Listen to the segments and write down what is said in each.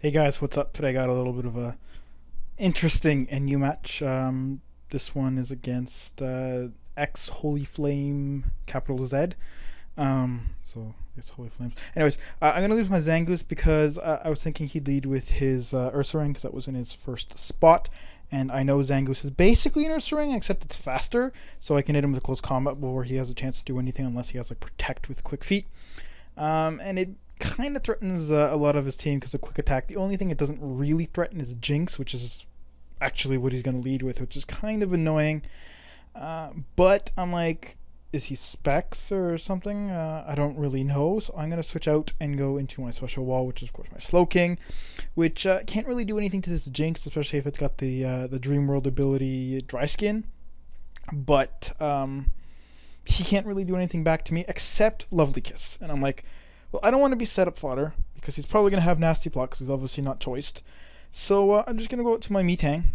Hey guys, what's up? Today I got a little bit of a interesting NU match. This one is against xHolyFlame capital Z. So it's Holy Flames. Anyways, I'm gonna lose my Zangoose because I was thinking he'd lead with his Ursaring because that was in his first spot, and I know Zangoose is basically an Ursaring except it's faster, so I can hit him with close combat before he has a chance to do anything unless he has like Protect with Quick Feet. And it kind of threatens a lot of his team because of quick attack. The only thing it doesn't really threaten is Jinx, which is actually what he's going to lead with, which is kind of annoying. But I'm like, is he Specs or something? I don't really know, so I'm going to switch out and go into my special wall, which is of course my Slowking, which can't really do anything to this Jinx, especially if it's got the Dream World ability Dry Skin. But he can't really do anything back to me except Lovely Kiss, and I'm like, well, I don't want to be setup fodder because he's probably going to have Nasty Plot because he's obviously not choiced. So I'm just going to go out to my Metang.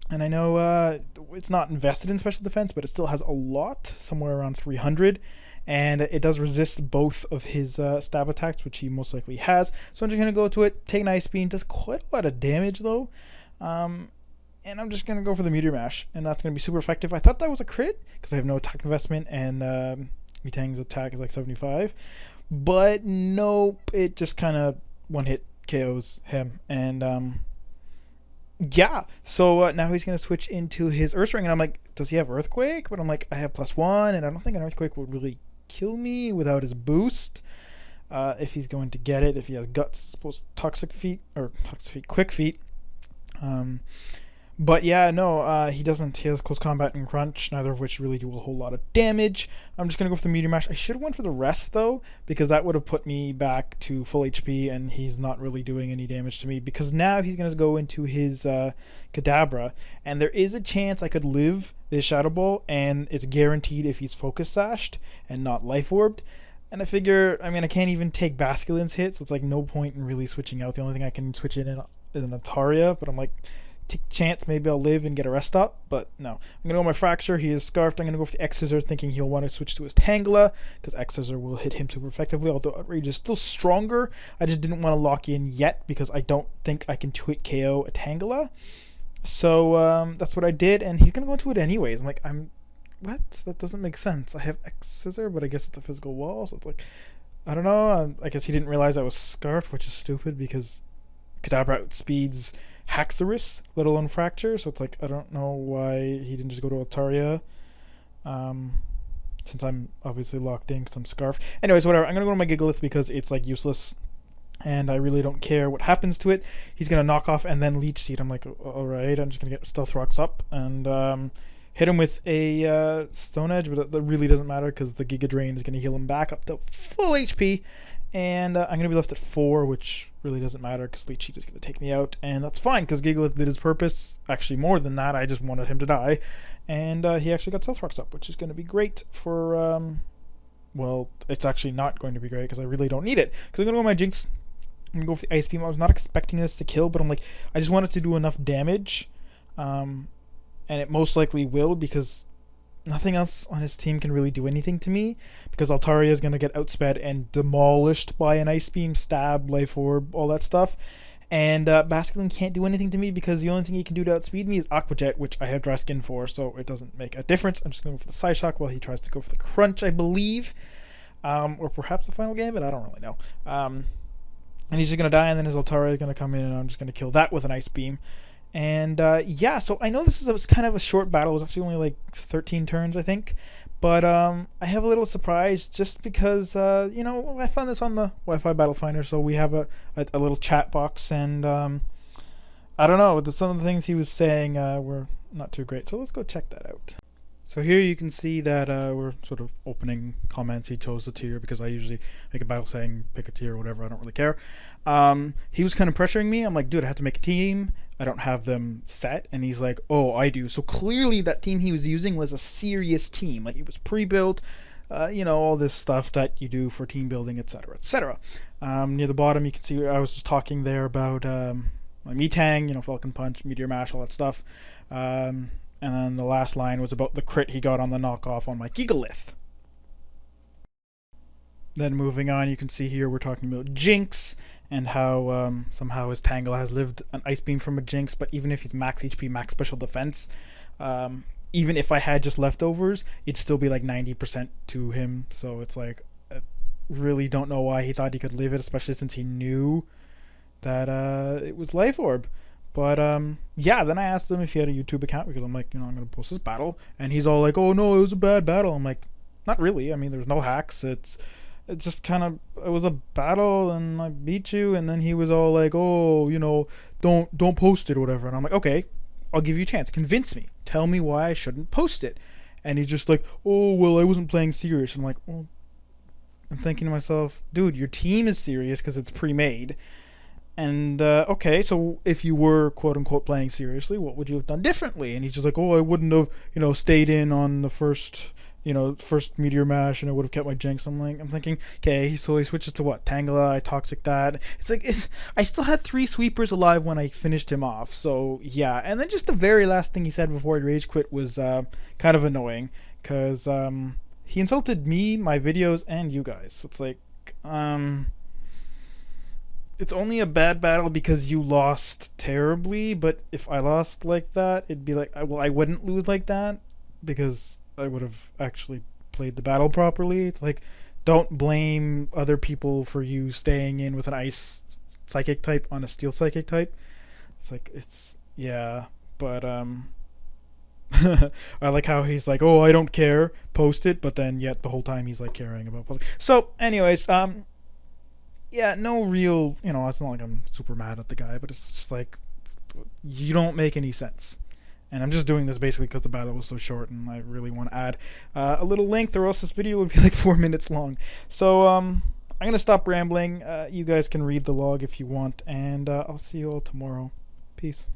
And I know it's not invested in special defense, but it still has a lot, somewhere around 300. And it does resist both of his stab attacks, which he most likely has. So I'm just going to go to it, take an Ice Beam. Does quite a lot of damage though. And I'm just going to go for the Meteor Mash. And that's going to be super effective. I thought that was a crit because I have no attack investment and Metang's attack is like 75. But nope, it just kind of one-hit KOs him. And yeah, so now he's going to switch into his Ursaring, and I'm like, does he have Earthquake? But I'm like, I have +1, and I don't think an Earthquake would really kill me without his boost. If he's going to get it, if he has Guts, suppose Toxic Feet, or Toxic Feet, Quick Feet. But yeah, no, he doesn't. He has Close Combat and Crunch, neither of which really do a whole lot of damage. I'm just going to go for the Meteor Mash. I should have went for the rest, though, because that would have put me back to full HP, and he's not really doing any damage to me, because now he's going to go into his Kadabra, and there is a chance I could live this Shadow Ball, and it's guaranteed if he's Focus Sashed and not Life Orbed. And I figure, I mean, I can't even take Basculin's hit, so it's like no point in really switching out. The only thing I can switch in is an Ataria, but I'm like, take a chance, maybe I'll live and get a rest up, but no. I'm going to go with my Fracture, he is Scarfed. I'm going to go for the X-Scissor, thinking he'll want to switch to his Tangela, because X-Scissor will hit him super effectively, although Outrage is still stronger. I just didn't want to lock in yet, because I don't think I can 2-hit KO a Tangela. So that's what I did, and he's going to go into it anyways. I'm like, what? That doesn't make sense. I have X-Scissor, but I guess it's a physical wall, so it's like, I don't know. I guess he didn't realize I was Scarfed, which is stupid, because Kadabra outspeeds Haxorus, let alone Fracture, so it's like, I don't know why he didn't just go to Altaria, since I'm obviously locked in because I'm Scarfed. Anyways, whatever, I'm going to go to my Gigalith because it's like useless, and I really don't care what happens to it. He's going to knock off and then Leech Seed. I'm like, alright, I'm just going to get Stealth Rocks up, and hit him with a Stone Edge, but that really doesn't matter because the Giga Drain is going to heal him back up to full HP. And I'm going to be left at 4, which really doesn't matter because Leech Seed is going to take me out. And that's fine because Gigalith did his purpose. Actually, more than that, I just wanted him to die. And he actually got Stealth Rocks up, which is going to be great for... well, it's actually not going to be great because I really don't need it. Because I'm going to go with my Jinx. I'm going to go with the Ice Beam. I was not expecting this to kill, but I'm like, I just wanted to do enough damage. And it most likely will because nothing else on his team can really do anything to me, because Altaria is going to get outsped and demolished by an Ice Beam, Stab, Life Orb, all that stuff. And Basculin can't do anything to me because the only thing he can do to outspeed me is Aqua Jet, which I have Dry Skin for, so it doesn't make a difference. I'm just going for the Psyshock while he tries to go for the Crunch, I believe. Or perhaps the Final Gambit, I don't really know. And he's just going to die, and then his Altaria is going to come in, and I'm just going to kill that with an Ice Beam. And yeah, so I know this was kind of a short battle. It was actually only like 13 turns, I think. But I have a little surprise just because, you know, I found this on the Wi-Fi Battle Finder, so we have a little chat box, and I don't know, some of the things he was saying were not too great. So let's go check that out. So here you can see that we're sort of opening comments. He chose the tier because I usually make a battle saying pick a tier or whatever. I don't really care. He was kind of pressuring me. I'm like, dude, I have to make a team. I don't have them set. And he's like, oh, I do. So clearly that team he was using was a serious team. Like it was pre-built, you know, all this stuff that you do for team building, etc., etc. Near the bottom you can see I was just talking there about my Metang, you know, Falcon Punch, Meteor Mash, all that stuff. And then the last line was about the crit he got on the knockoff on my Gigalith. Then moving on, you can see here we're talking about Jinx, and how somehow his Tangela has lived an Ice Beam from a Jinx, but even if he's max HP, max special defense, even if I had just leftovers, it'd still be like 90% to him. So it's like, I really don't know why he thought he could live it, especially since he knew that it was Life Orb. But yeah, then I asked him if he had a YouTube account, because I'm like, I'm gonna post this battle, and he's all like, oh no, it was a bad battle. I'm like, not really. I mean, there's no hacks. It's just kind of, it was a battle and I beat you. And then he was all like, oh, don't post it or whatever. And I'm like, okay, I'll give you a chance. Convince me. Tell me why I shouldn't post it. And he's just like, oh, well, I wasn't playing serious. I'm like, well, I'm thinking to myself, dude, your team is serious because it's pre-made. And okay, so if you were quote unquote playing seriously, what would you have done differently? And he's just like, oh, I wouldn't have, stayed in on the first Meteor Mash, and I would have kept my Jinx. I'm thinking, okay, so he switches to what? Tangela, I toxic that. It's like, I still had 3 sweepers alive when I finished him off, so yeah. And then just the very last thing he said before he rage quit was kind of annoying, because he insulted me, my videos, and you guys. So it's like, it's only a bad battle because you lost terribly, but if I lost like that, it'd be like, well, I wouldn't lose like that, because I would have actually played the battle properly. It's like, don't blame other people for you staying in with an ice psychic type on a steel psychic type. It's like, yeah, but I like how he's like, oh, I don't care, post it, but then yet the whole time he's like caring about posting. So anyways, yeah, no real, it's not like I'm super mad at the guy, but it's just like, you don't make any sense. And I'm just doing this basically because the battle was so short, and I really want to add a little length, or else this video would be like 4 minutes long. So I'm gonna stop rambling. You guys can read the log if you want, and I'll see you all tomorrow. Peace.